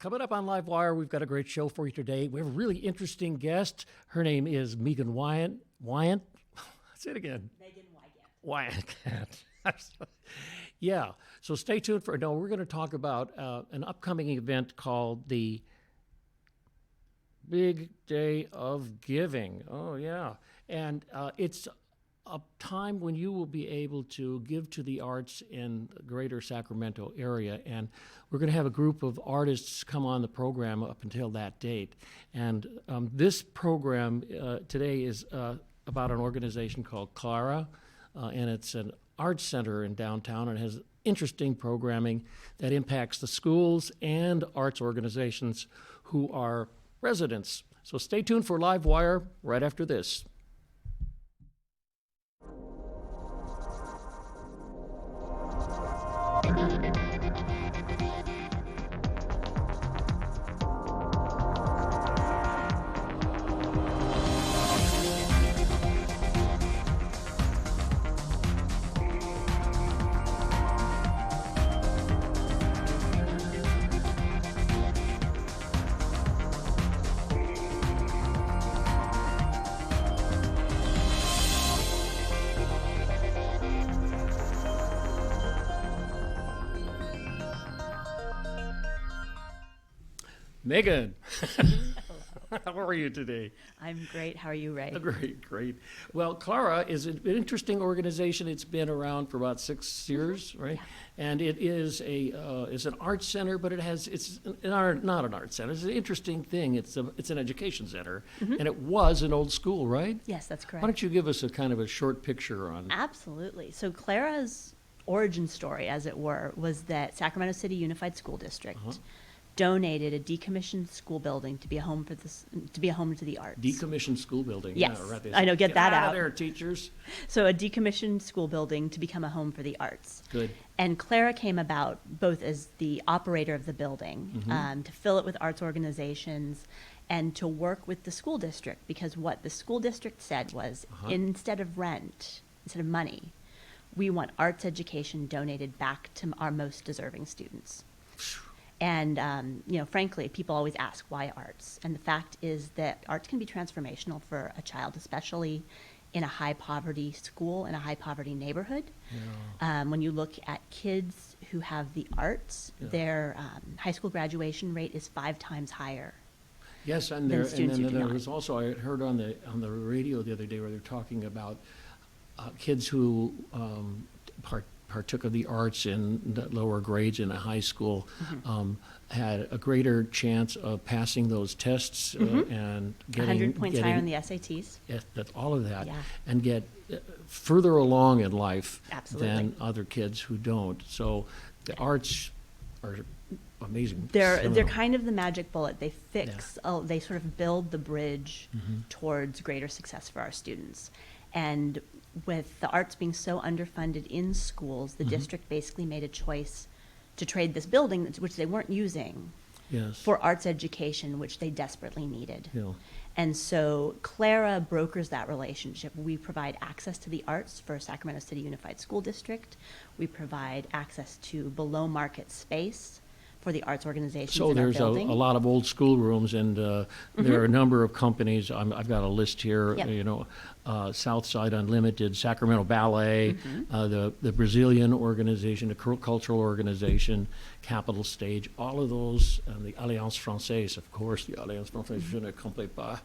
Coming up on LiveWire, we've got a great show for you today. We have a really interesting guest. Her name is Megan Wyant. Wyant? Say it again. Megan Wygant. Wyant. Yeah, so stay tuned for, no, we're going to talk about an upcoming event called the Big Day of Giving. Oh, yeah. And it's a time when you will be able to give to the arts in the greater Sacramento area. And we're going to have a group of artists come on the program up until that date. And this program today is about an organization called Clara, and it's an arts center in downtown, and has interesting programming that impacts the schools and arts organizations who are residents. So stay tuned for LiveWire right after this. Megan, how are you today? I'm great. How are you, Ray? Great. Well, Clara is an interesting organization. It's been around for about 6 years, right? Yeah. And it is it's an arts center, but it's not an arts center. It's an interesting thing. It's an education center, and it was an old school, right? Yes, that's correct. Why don't you give us a kind of a short picture on? Absolutely. So Clara's origin story, as it were, was that Sacramento City Unified School District donated a decommissioned school building to be a home to the arts. Decommissioned school building. Yes, yeah, right. I know. Get that out of there, teachers. So a decommissioned school building to become a home for the arts. Good. And Clara came about both as the operator of the building, to fill it with arts organizations, and to work with the school district, because what the school district said was, instead of money, we want arts education donated back to our most deserving students. And, frankly, people always ask, why arts? And the fact is that arts can be transformational for a child, especially in a high-poverty school, in a high-poverty neighborhood. Yeah. When you look at kids who have the arts, their high school graduation rate is 5 times higher. Yes, and there was also, I heard on the radio the other day where they're talking about kids who partook of the arts in the lower grades in a high school, had a greater chance of passing those tests and getting 100 points higher on the SATs. Yes, all of that, Yeah. and get further along in life Absolutely. than other kids who don't. So the arts are amazing. They're kind of the magic bullet. They they sort of build the bridge towards greater success for our students. And with the arts being so underfunded in schools, the district basically made a choice to trade this building, which they weren't using, for arts education, which they desperately needed. Yeah. And so Clara brokers that relationship. We provide access to the arts for Sacramento City Unified School District. We provide access to below market space for the arts organizations in our building. So there's a lot of old school rooms, and there are a number of companies. I've got a list here, Southside Unlimited, Sacramento Ballet, the Brazilian organization, the cultural organization, Capital Stage, all of those, and the Alliance Française, of course, the Alliance Française, je ne comprends pas.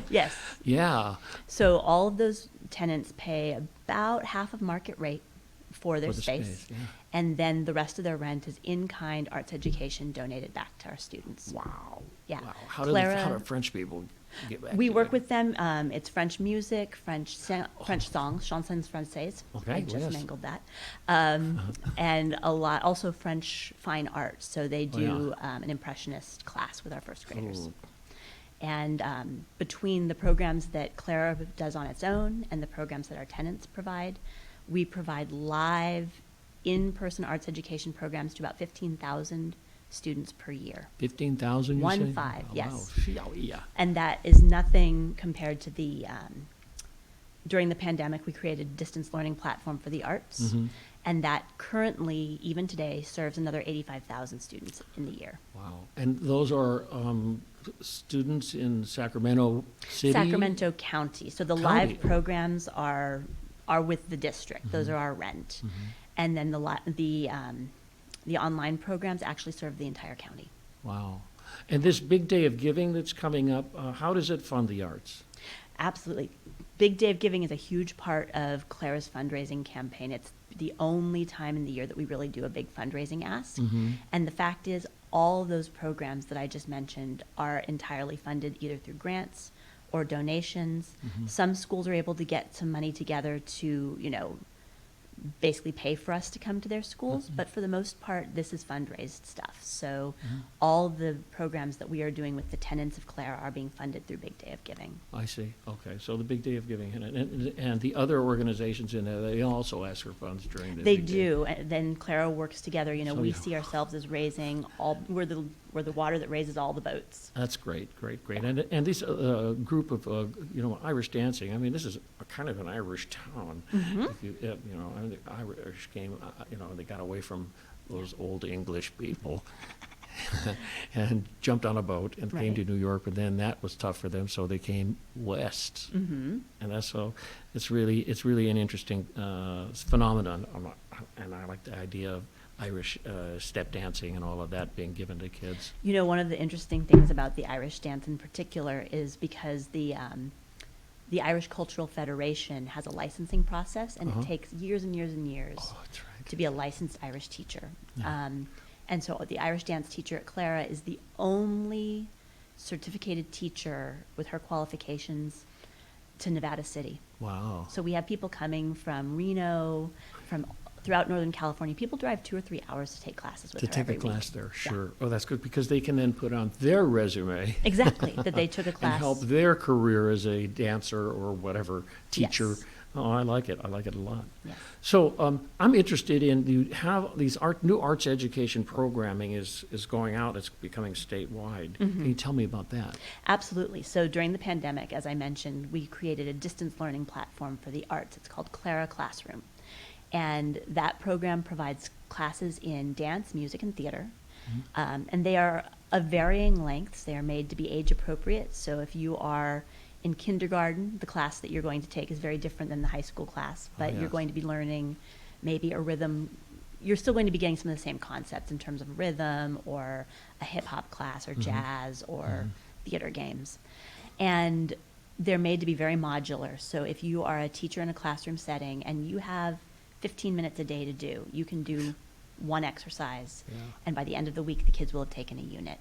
Yes. Yeah. So all of those tenants pay about half of market rate for their space. And then the rest of their rent is in-kind arts education donated back to our students. Wow. Yeah. Wow. How do French people get back? We work with them. It's French music, French songs, chansons françaises. Okay. I just mangled that. And a lot, also French fine art. So they do an impressionist class with our first graders. And between the programs that Clara does on its own and the programs that our tenants provide, we provide live, in-person arts education programs to about 15,000 students per year. 15,000, you say? 15, yes. Wow. Yeah. And that is nothing compared to the during the pandemic, we created a distance learning platform for the arts. Mm-hmm. And that currently, even today, serves another 85,000 students in the year. Wow. And those are students in Sacramento City? Sacramento County. So the County. live programs are with the district. Those are our rent. And then the online programs actually serve the entire county. Wow. And this big day of giving that's coming up, how does it fund the arts? Absolutely. Big Day of Giving is a huge part of Clara's fundraising campaign. It's the only time in the year that we really do a big fundraising ask. And the fact is, all of those programs that I just mentioned are entirely funded either through grants or donations. Some schools are able to get some money together to, basically pay for us to come to their schools, but for the most part, this is fundraised stuff. So all the programs that we are doing with the tenants of Clara are being funded through Big Day of Giving. I see. Okay. So the big day of giving, and the other organizations in there, they also ask for funds during the They big day. do, and then Clara works together. So We you- see ourselves as raising we're the water that raises all the boats. That's great, great, great. And this group of, Irish dancing, I mean, this is a kind of an Irish town. If you, and the Irish came, they got away from those old English people and jumped on a boat and came to Right. New York, but then that was tough for them, so they came west. And that's so, it's really an interesting phenomenon. And I like the idea of Irish step dancing and all of that being given to kids. One of the interesting things about the Irish dance in particular is because the Irish Cultural Federation has a licensing process, and it takes years and years and years Oh, that's right. to be a licensed Irish teacher. Yeah. And so the Irish dance teacher at Clara is the only certificated teacher with her qualifications to Nevada City. Wow. So we have people coming from Reno, from throughout Northern California. People drive 2 or 3 hours to take classes with To her take every a week. class there, Yeah. sure. Oh, that's good, because they can then put on their resume Exactly, that they took a class. and help their career as a dancer or whatever, teacher. Yes. Oh, I like it a lot. Yes. So I'm interested in, you have these new arts education programming is going out, it's becoming statewide. Can you tell me about that? Absolutely. So during the pandemic, as I mentioned, we created a distance learning platform for the arts. It's called Clara Classroom. And that program provides classes in dance, music, and theater. And they are of varying lengths. They are made to be age appropriate. So if you are in kindergarten, the class that you're going to take is very different than the high school class, but you're yes. going to be learning maybe a rhythm. You're still going to be getting some of the same concepts in terms of rhythm or a hip hop class or jazz or theater games. And they're made to be very modular. So if you are a teacher in a classroom setting and you have 15 minutes a day to do, you can do one exercise, and by the end of the week, the kids will have taken a unit.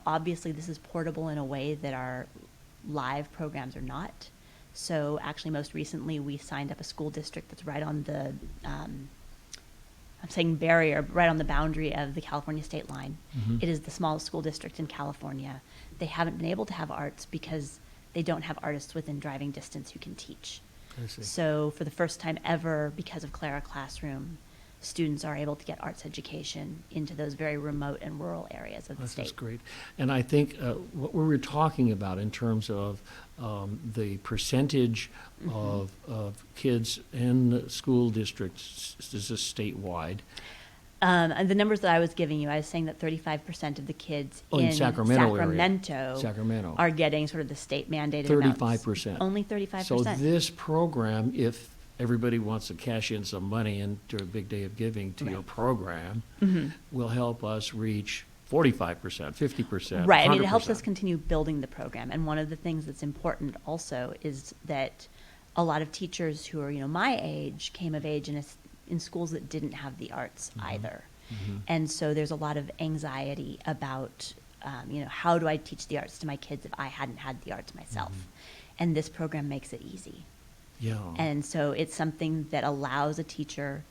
Obviously this is portable in a way that our live programs are not. So actually most recently we signed up a school district that's right on the, I'm saying barrier, but right on the boundary of the California state line. It is the smallest school district in California. They haven't been able to have arts because they don't have artists within driving distance who can teach. I see. So for the first time ever, because of Clara Classroom, students are able to get arts education into those very remote and rural areas of the That's state. great. And I think what we were talking about in terms of the percentage of kids in school districts, this is statewide. And the numbers that I was giving you, I was saying that 35% of the kids Oh, in Sacramento area. Sacramento are getting sort of the state mandated 35%. Only 35%. So this program, if everybody wants to cash in some money into a big day of giving to your program, will help us reach 45%, 50%, Right. I mean, it helps 100%. us continue building the program. And one of the things that's important also is that a lot of teachers who are, my age came of age in schools that didn't have the arts either. And so there's a lot of anxiety about, how do I teach the arts to my kids if I hadn't had the arts myself? And this program makes it easy. Yeah. And so it's something that allows a teacher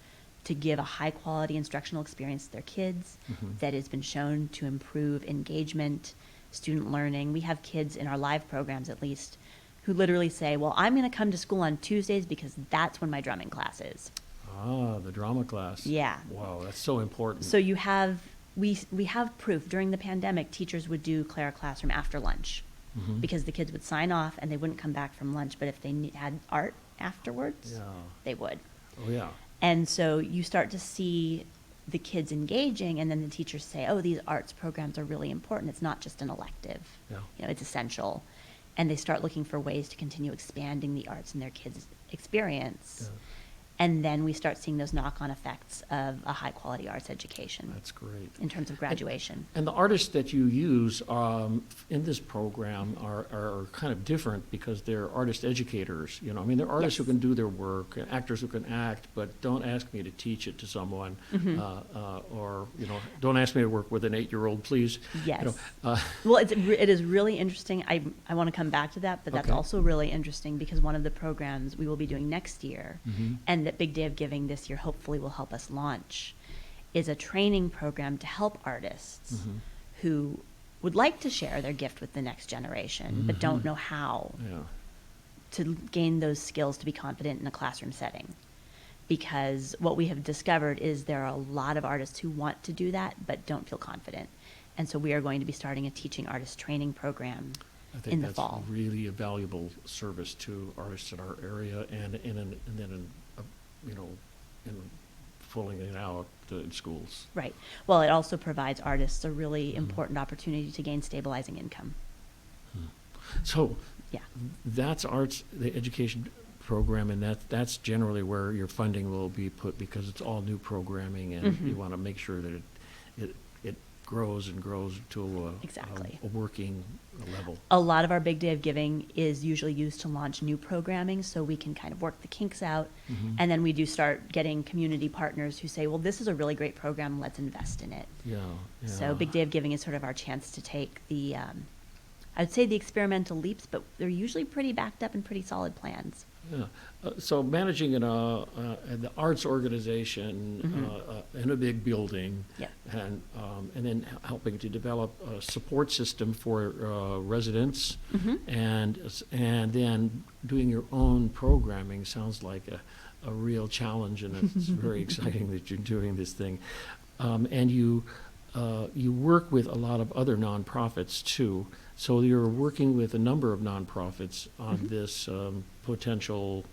to give a high quality instructional experience to their kids that has been shown to improve engagement, student learning. We have kids in our live programs at least who literally say, well, I'm going to come to school on Tuesdays because that's when my drumming class is. Ah, the drama class. Yeah. Wow, that's so important. So you have, we have proof. During the pandemic, teachers would do Clara Classroom after lunch. because the kids would sign off and they wouldn't come back from lunch, but if they had art afterwards, Yeah. they would. Oh, yeah. And so you start to see the kids engaging, and then the teachers say, oh, these arts programs are really important. It's not just an elective. Yeah. You know, it's essential. And they start looking for ways to continue expanding the arts in their kids' experience. Yeah. And then we start seeing those knock-on effects of a high-quality arts education That's great. in terms of graduation. And the artists that you use in this program are kind of different because they're artist educators. You know, I mean, they're artists who Yes. can do their work, and actors who can act, but don't ask me to teach it to someone, or you know, don't ask me to work with an 8-year-old, please. Yes. You know, Well, it is really interesting. I want to come back to that, but that's Okay. also really interesting because one of the programs we will be doing next year, and that Big Day of Giving this year hopefully will help us launch, is a training program to help artists who would like to share their gift with the next generation, but don't know how yeah. to gain those skills to be confident in a classroom setting. Because what we have discovered is there are a lot of artists who want to do that but don't feel confident. And so we are going to be starting a teaching artist training program I think in the that's fall. really a valuable service to artists in our area, and then you know, in pulling it out to schools. Right. Well, it also provides artists a really important opportunity to gain stabilizing income. So Yeah. that's arts, the education program, and that's generally where your funding will be put because it's all new programming, and you want to make sure that it grows and grows to Exactly. a working level. A lot of our Big Day of Giving is usually used to launch new programming so we can kind of work the kinks out. And then we do start getting community partners who say, well, this is a really great program, let's invest in it. Yeah, yeah. So Big Day of Giving is sort of our chance to take the, I'd say the experimental leaps, but they're usually pretty backed up and pretty solid plans. Yeah. So managing the arts organization in a big building, Yep. and then helping to develop a support system for residents, and then doing your own programming sounds like a real challenge, and it's very exciting that you're doing this thing. And you work with a lot of other nonprofits too. So you're working with a number of nonprofits on this potential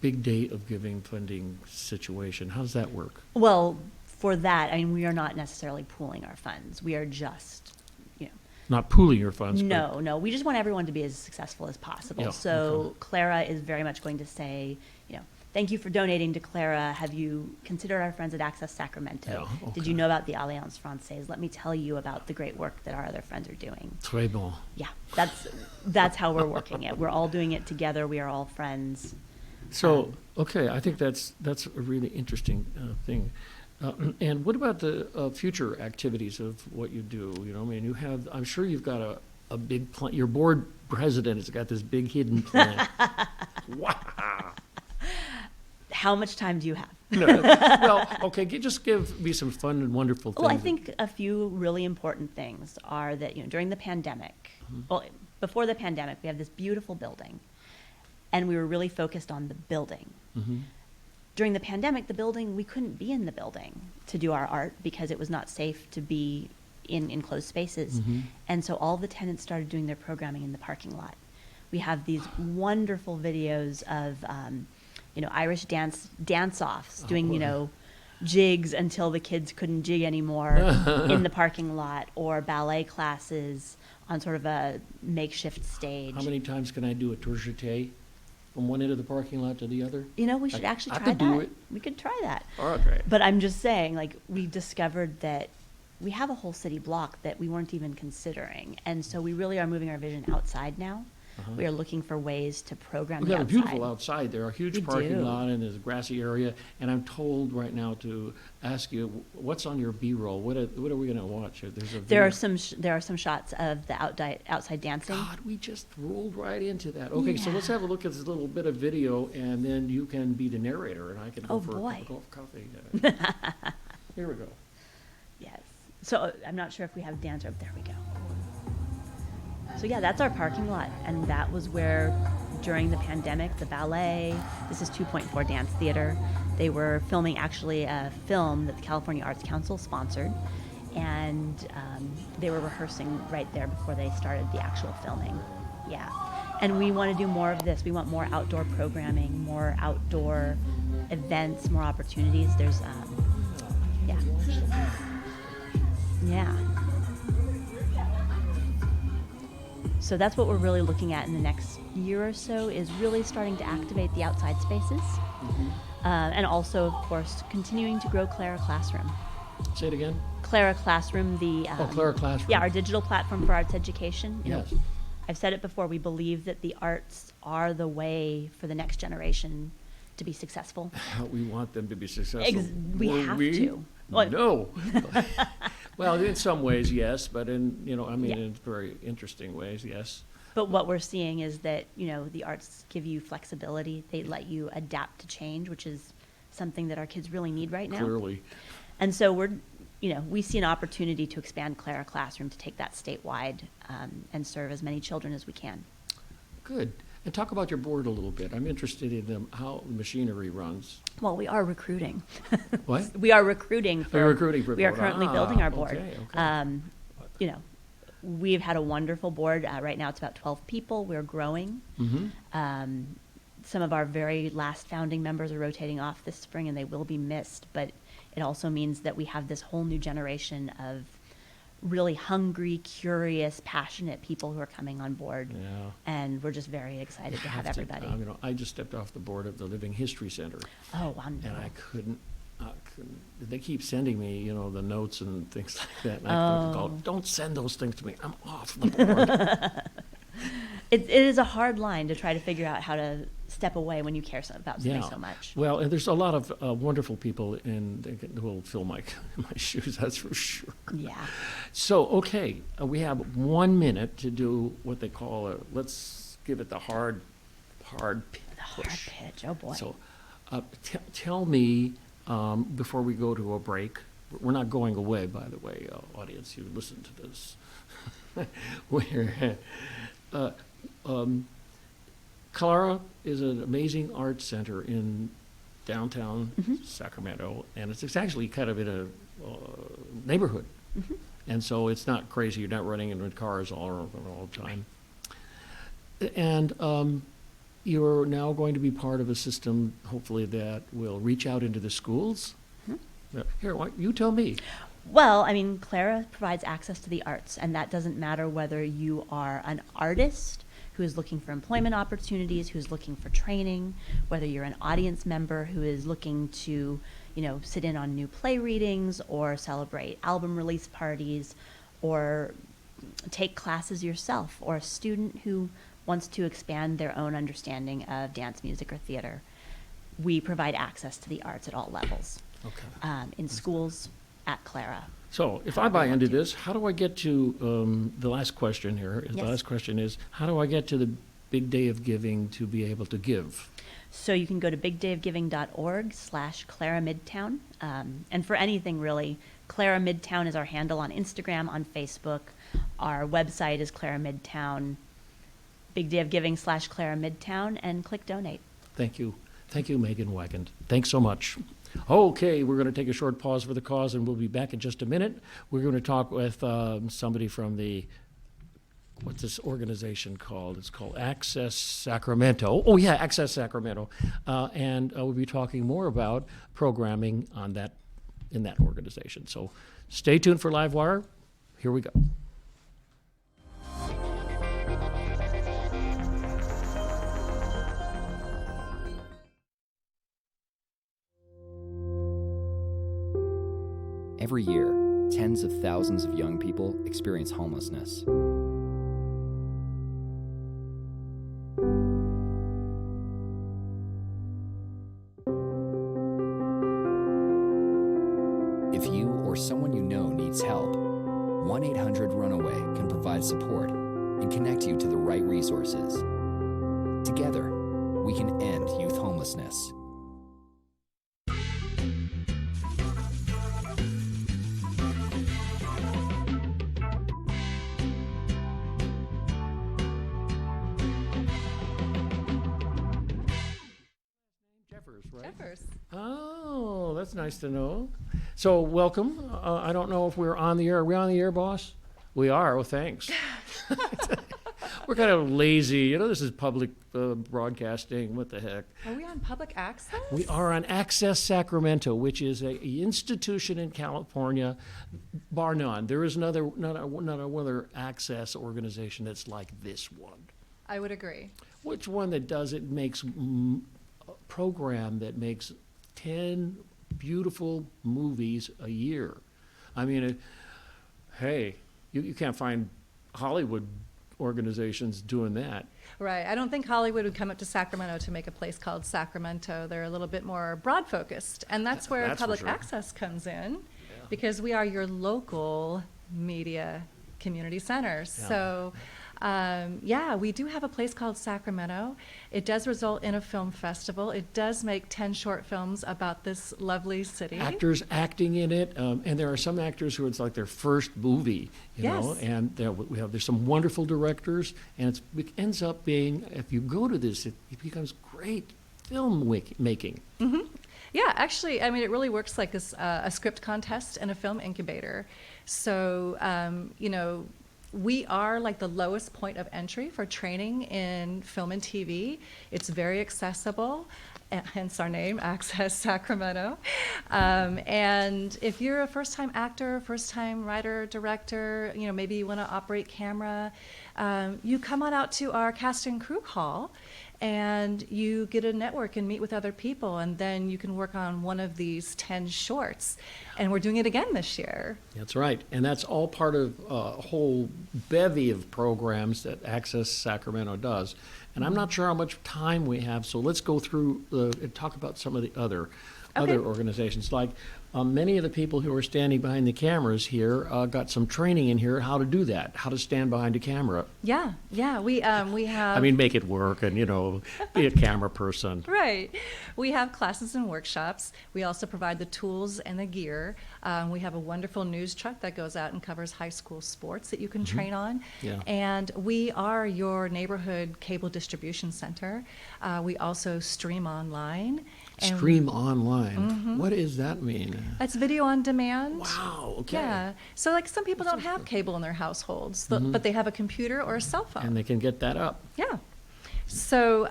Big Day of Giving funding situation. How does that work? Well, for that, I mean, we are not necessarily pooling our funds. We are just, you know, Not pooling your funds, but no, we just want everyone to be as successful as possible. Yeah, So okay. Clara is very much going to say, you know, thank you for donating to Clara. Have you considered our friends at Access Sacramento? Yeah, Did okay. you know about the Alliance Francaise? Let me tell you about the great work that our other friends are doing. très bon. Yeah, that's how we're working it. We're all doing it together. We are all friends. So, okay, I think that's a really interesting thing. And what about the future activities of what you do? You know, I mean, I'm sure you've got a big plan. Your board president has got this big hidden plan. Wow. How much time do you have? No, well, okay, just give me some fun and wonderful things. Well, I think a few really important things are that, you know, during the pandemic, well, before the pandemic, we have this beautiful building, and we were really focused on the building. During the pandemic, the building, we couldn't be in the building to do our art because it was not safe to be in enclosed spaces. And so all the tenants started doing their programming in the parking lot. We have these wonderful videos of, you know, Irish dance-offs doing, you know, jigs until the kids couldn't jig anymore in the parking lot, or ballet classes on sort of a makeshift stage. How many times can I do a tour jeté from one end of the parking lot to the other? You know, we should actually I try could do that. it. We could try that. Okay. But I'm just saying, like, we discovered that we have a whole city block that we weren't even considering. And so we really are moving our vision outside now. We are looking for ways to program We've the got a outside. beautiful outside there, a huge We parking do. lot, and there's a grassy area. And I'm told right now to ask you, what's on your B-roll? What are we going to watch? There's a There video. are some shots of the outside dancing. God, we just rolled right into that. Okay, so let's have a look at this little bit of video, and then you can be the narrator, and I can go Oh, for boy. a cup of coffee. Here we go. Yes. So I'm not sure if we have dancer. There we go. So yeah, that's our parking lot, and that was where, during the pandemic, the ballet, this is 2.4 Dance Theater, they were filming actually a film that the California Arts Council sponsored, and they were rehearsing right there before they started the actual filming. Yeah. And we want to do more of this. We want more outdoor programming, more outdoor events, more opportunities. There's, yeah. Yeah. So that's what we're really looking at in the next year or so, is really starting to activate the outside spaces. And also, of course, continuing to grow Clara Classroom. Say it again. Clara Classroom, Clara Classroom. Yeah, our digital platform for arts education. You know, Yes. I've said it before, we believe that the arts are the way for the next generation to be successful. We want them to be successful. We Were have we? to. Well, No. Well, in some ways, yes, but in, Yeah. in very interesting ways, yes. But what we're seeing is that, the arts give you flexibility. They let you adapt to change, which is something that our kids really need right now. Clearly. And so we see an opportunity to expand Clara Classroom to take that statewide and serve as many children as we can. Good. And talk about your board a little bit. I'm interested in how machinery runs. Well, we are recruiting. What? We are recruiting for. You're recruiting for a We are board. currently building our board. Okay. We've had a wonderful board. Right now, it's about 12 people. We're growing. Mm-hmm. Some of our very last founding members are rotating off this spring, and they will be missed. But it also means that we have this whole new generation of really hungry, curious, passionate people who are coming on board. Yeah. And we're just very excited to have everybody. I just stepped off the board of the Living History Center. Oh, wonderful. And I couldn't, they keep sending me, the notes and things like that. And I thought, don't send those things to me. I'm off the board. It is a hard line to try to figure out how to step away when you care about something Yeah. so much. Well, and there's a lot of wonderful people who will fill my shoes, that's for sure. Yeah. So, okay, we have 1 minute to do what they call let's give it the hard The hard push. pitch. Oh, boy. So, tell me, before we go to a break, we're not going away, by the way, audience, you listen to this. Clara is an amazing art center in downtown Sacramento, and it's actually kind of in a neighborhood. And so it's not crazy, you're not running into cars all the time. And you're now going to be part of a system, hopefully, that will reach out into the schools. Here, you tell me. Well, Clara provides access to the arts, and that doesn't matter whether you are an artist who is looking for employment opportunities, who's looking for training, whether you're an audience member who is looking to, sit in on new play readings or celebrate album release parties or take classes yourself, or a student who wants to expand their own understanding of dance, music, or theater. We provide access to the arts at all levels. Okay. In schools, at Clara. So if I buy into this, how do I get to, the last question here, the Yes. last question is, how do I get to the big day of giving to be able to give? So you can go to bigdayofgiving.org/Clara Midtown. And for anything really, Clara Midtown is our handle on Instagram, on Facebook. Our website is Clara Midtown, bigdayofgiving/Clara Midtown, and click donate. Thank you. Thank you, Megan Wagand. Thanks so much. Okay, we're going to take a short pause for the cause, and we'll be back in just a minute. We're going to talk with somebody from what's this organization called? It's called Access Sacramento. Oh, yeah, Access Sacramento. And we'll be talking more about programming in that organization. So stay tuned for LiveWire. Here we go. Every year, tens of thousands of young people experience homelessness. If you or someone you know needs help, 1-800-RUNAWAY can provide support and connect you to the right resources. Together, we can end youth homelessness. right? Jeffers. Oh, that's nice to know. So welcome. I don't know if we're on the air. Are we on the air, boss? We are. Well, thanks. We're kind of lazy. You know, this is public broadcasting. What the heck? Are we on public access? We are on Access Sacramento, which is a institution in California, bar none. There is not another access organization that's like this one. I would agree. Which one that does it makes a program that makes 10 beautiful movies a year. I mean, hey, you can't find Hollywood organizations doing that. Right. I don't think Hollywood would come up to Sacramento to make a place called Sacramento. They're a little bit more broad focused. And that's where That's for public sure. access comes in, because we are your local media community centers. Yeah. So, we do have a place called Sacramento. It does result in a film festival. It does make 10 short films about this lovely city. Actors acting in it, and there are some actors who it's like their first movie, you know, Yes. and there's some wonderful directors, and it ends up being, if you go to this, it becomes great film making. Yeah, actually, I mean, it really works like a script contest and a film incubator. So, we are like the lowest point of entry for training in film and TV. It's very accessible, hence our name, Access Sacramento. And if you're a first-time actor, first-time writer, director, maybe you want to operate camera, you come on out to our cast and crew call, and you get a network and meet with other people, and then you can work on one of these 10 shorts. And we're doing it again this year. That's right, and that's all part of a whole bevy of programs that Access Sacramento does. And I'm not sure how much time we have, so let's go through and talk about some of the other organizations. Like many of the people who are standing behind the cameras here got some training in here how to do that, how to stand behind a camera. Yeah, we have. I mean, make it work and, be a camera person. Right. We have classes and workshops. We also provide the tools and the gear. We have a wonderful news truck that goes out and covers high school sports that you can train on. Yeah. And we are your neighborhood cable distribution center. We also stream online. And Stream online. What does that mean? That's video on demand. Wow, okay. Yeah. So like some people don't have cable in their households, but they have a computer or a cell phone. And they can get that up. Yeah. So,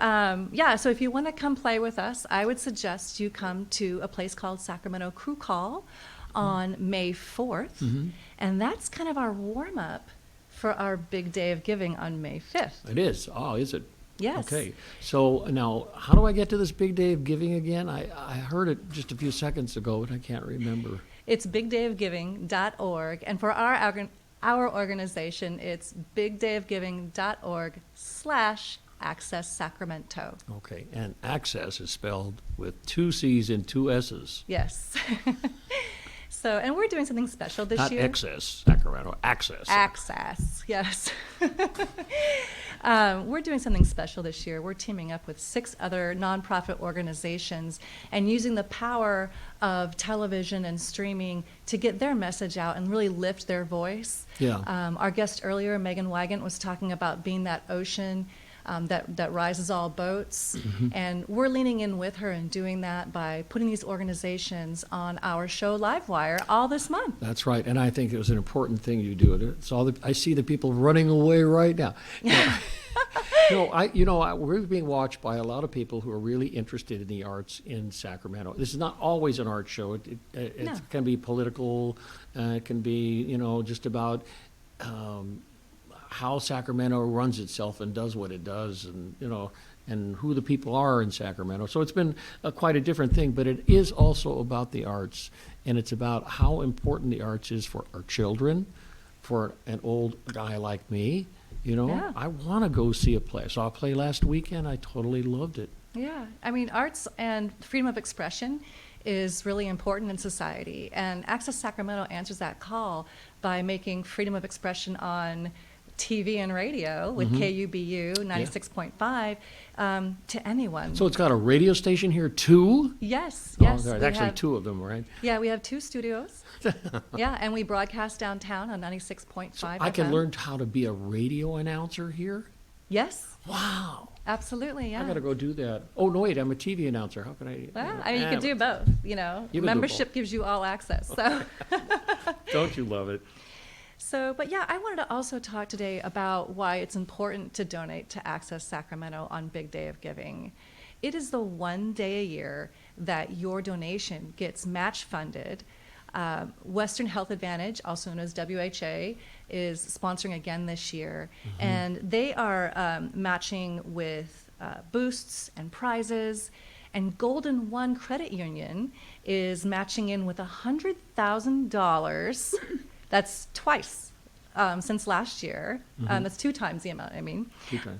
so if you want to come play with us, I would suggest you come to a place called Sacramento Crew Call on May 4th. And that's kind of our warm-up for our big day of giving on May 5th. It is. Oh, is it? Yes. Okay. So now, how do I get to this big day of giving again? I heard it just a few seconds ago, but I can't remember. It's bigdayofgiving.org. And for our organization, it's bigdayofgiving.org/Access Sacramento. Okay. And access is spelled with 2 C's and 2 S's. Yes. So, and we're doing something special this Not year. excess, Sacramento. Access. Access, yes. We're doing something special this year. We're teaming up with 6 other nonprofit organizations and using the power of television and streaming to get their message out and really lift their voice. Yeah. Our guest earlier, Megan Wygant, was talking about being that ocean that rises all boats. And we're leaning in with her and doing that by putting these organizations on our show LiveWire all this month. That's right. And I think it was an important thing you do. It's all I see the people running away right now. We're being watched by a lot of people who are really interested in the arts in Sacramento. This is not always an art show. It can be political. It can be, just about how Sacramento runs itself and does what it does, and and who the people are in Sacramento. So it's been quite a different thing, but it is also about the arts, and it's about how important the arts is for our children, for an old guy like me. Yeah. I want to go see a play. Saw a play last weekend. I totally loved it. Yeah, I mean, arts and freedom of expression is really important in society, and Access Sacramento answers that call by making freedom of expression on TV and radio with KUBU 96.5 to anyone. So it's got a radio station here too? Yes. There's we actually have, 2 of them, right? Yeah, we have 2 studios. Yeah, and we broadcast downtown on 96.5 I can FM. learn how to be a radio announcer here? Yes, Wow. absolutely. Yeah. I got to go do that. Oh, no, wait, I'm a TV announcer. How can I? Well, I mean, you could do both. You know, You can do membership both. gives you all access. So. Don't you love it? So, but yeah, I wanted to also talk today about why it's important to donate to Access Sacramento on Big Day of Giving. It is the one day a year that your donation gets match funded. Western Health Advantage, also known as WHA, is sponsoring again this year, and they are matching with boosts and prizes. And Golden One Credit Union is matching in with $100,000. That's twice since last year. That's 2 times the amount, I mean. 2 times.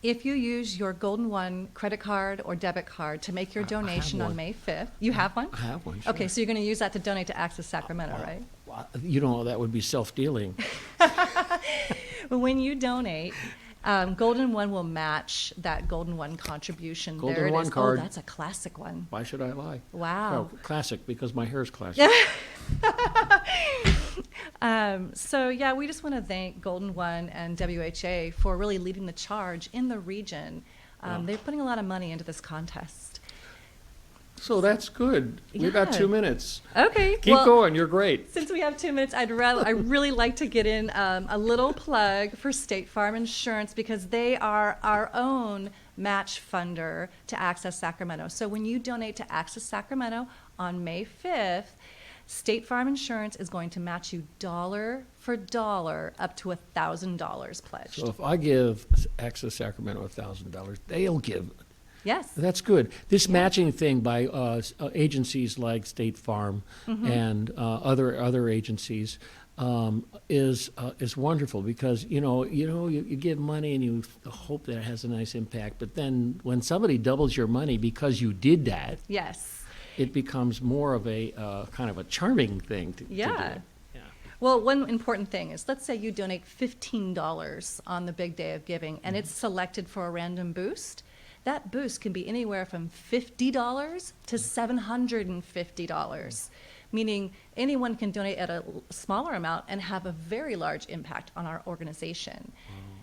If you use your Golden One credit card or debit card to make your donation on one. May 5th, you have one? I have one. Sure. Okay, so you're going to use that to donate to Access Sacramento, right? Well, you know, that would be self-dealing. But when you donate, Golden One will match that Golden One contribution. Golden there it One is. card. Oh, that's a classic one. Why should I lie? Wow. Oh, classic, because my hair is classic. So yeah, we just want to thank Golden One and WHA for really leading the charge in the region. They're putting a lot of money into this contest. So that's good. We've got Yeah. 2 minutes. Okay, Keep well, going. You're great. Since we have 2 minutes, I really like to get in a little plug for State Farm Insurance because they are our own match funder to Access Sacramento. So when you donate to Access Sacramento on May 5th, State Farm Insurance is going to match you dollar for dollar up to $1,000 pledged. So if I give Access Sacramento $1,000, they'll give. Yes. That's good. This matching thing by agencies like State Farm and other agencies is wonderful because you give money and you hope that it has a nice impact, but then when somebody doubles your money because you did that, Yes. it becomes more of a kind of a charming thing to Yeah. do. Yeah. Well, one important thing is, let's say you donate $15 on the Big Day of Giving, and it's selected for a random boost. That boost can be anywhere from $50 to $750, meaning anyone can donate at a smaller amount and have a very large impact on our organization.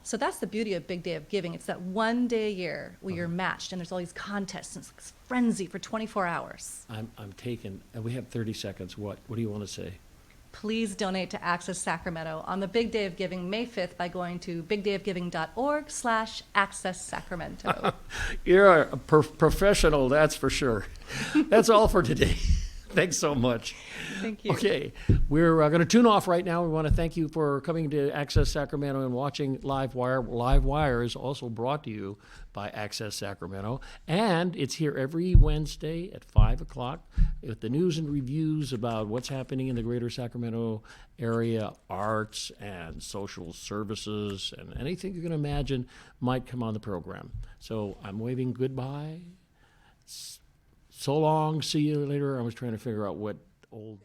So that's the beauty of Big Day of Giving. It's that one day a year where you're matched, and there's all these contests, and it's like frenzy for 24 hours. I'm taken. And we have 30 seconds. What do you want to say? Please donate to Access Sacramento on the Big Day of Giving, May 5th, by going to bigdayofgiving.org/Access Sacramento. You're a professional, that's for sure. That's all for today. Thanks so much. Thank you. Okay, we're going to tune off right now. We want to thank you for coming to Access Sacramento and watching LiveWire. LiveWire is also brought to you by Access Sacramento, and it's here every Wednesday at 5 o'clock with the news and reviews about what's happening in the greater Sacramento area, arts and social services, and anything you can imagine might come on the program. So I'm waving goodbye. So long, see you later. I was trying to figure out what old